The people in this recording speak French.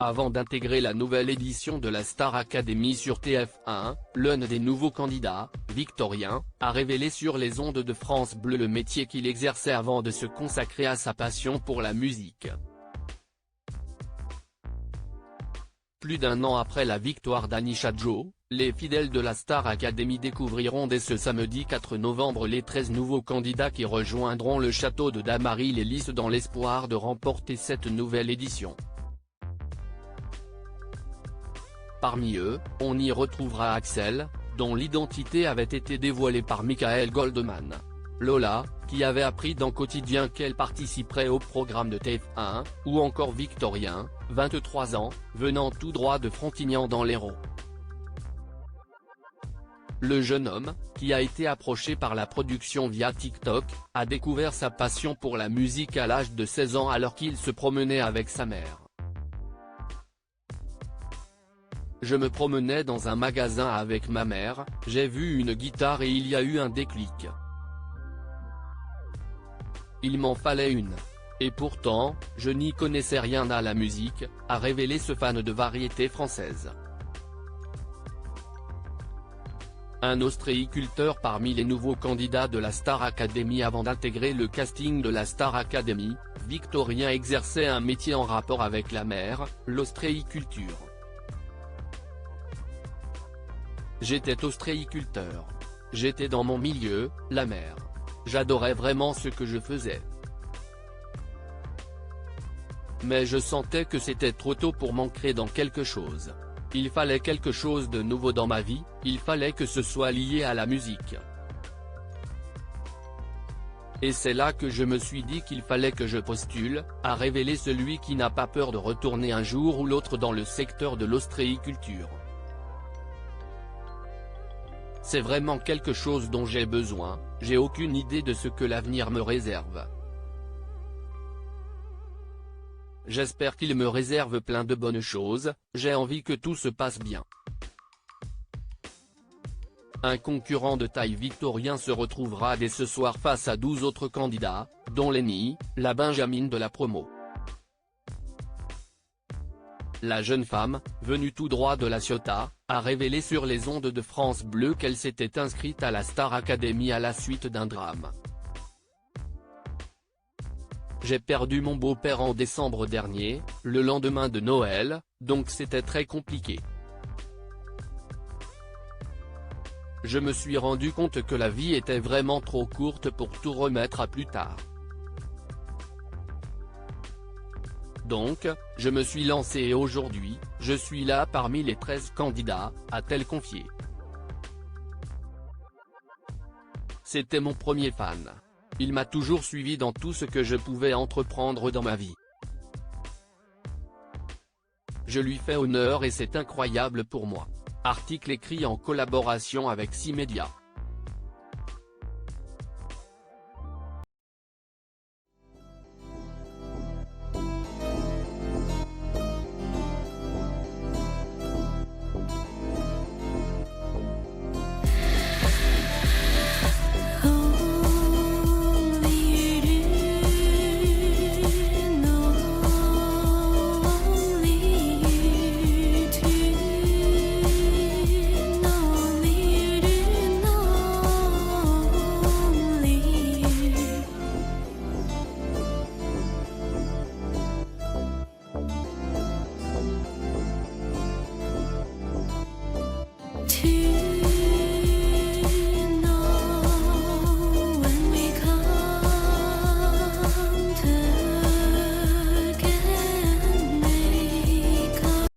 Avant d'intégrer la nouvelle édition de la Star Academy sur TF1, l'un des nouveaux candidats, Victorien, a révélé sur les ondes de France Bleu le métier qu'il exerçait avant de se consacrer à sa passion pour la musique. Plus d'un an après la victoire d'Anisha Joe, les fidèles de la Star Academy découvriront dès ce samedi 4 novembre les 13 nouveaux candidats qui rejoindront le château de Damary-les-Lys dans l'espoir de remporter cette nouvelle édition. Parmi eux, on y retrouvera Axel, dont l'identité avait été dévoilée par Michael Goldman. Lola, qui avait appris dans Quotidien qu'elle participerait au programme de TF1, ou encore Victorien, 23 ans, venant tout droit de Frontignan dans l'Hérault. Le jeune homme, qui a été approché par la production via TikTok, a découvert sa passion pour la musique à l'âge de 16 ans alors qu'il se promenait avec sa mère. Je me promenais dans un magasin avec ma mère, j'ai vu une guitare et il y a eu un déclic. Il m'en fallait une. Et pourtant, je n'y connaissais rien à la musique, a révélé ce fan de variété française. Un ostréiculteur parmi les nouveaux candidats de la Star Academy. Avant d'intégrer le casting de la Star Academy, Victorien exerçait un métier en rapport avec la mer, l'ostréiculture. J'étais ostréiculteur. J'étais dans mon milieu, la mer. J'adorais vraiment ce que je faisais. Mais je sentais que c'était trop tôt pour m'ancrer dans quelque chose. Il fallait quelque chose de nouveau dans ma vie, il fallait que ce soit lié à la musique. Et c'est là que je me suis dit qu'il fallait que je postule, a révélé celui qui n'a pas peur de retourner un jour ou l'autre dans le secteur de l'ostréiculture. C'est vraiment quelque chose dont j'ai besoin, j'ai aucune idée de ce que l'avenir me réserve. J'espère qu'il me réserve plein de bonnes choses, j'ai envie que tout se passe bien. Un concurrent de taille. Victorien se retrouvera dès ce soir face à 12 autres candidats, dont Lenny, la Benjamine de la promo. La jeune femme, venue tout droit de La Ciotat, a révélé sur les ondes de France Bleu qu'elle s'était inscrite à la Star Academy à la suite d'un drame. J'ai perdu mon beau-père en décembre dernier, le lendemain de Noël, donc c'était très compliqué. Je me suis rendu compte que la vie était vraiment trop courte pour tout remettre à plus tard. Donc, je me suis lancé et aujourd'hui, je suis là parmi les 13 candidats, a-t-elle confié. C'était mon premier fan. Il m'a toujours suivi dans tout ce que je pouvais entreprendre dans ma vie. Je lui fais honneur et c'est incroyable pour moi. Article écrit en collaboration avec 6 médias. To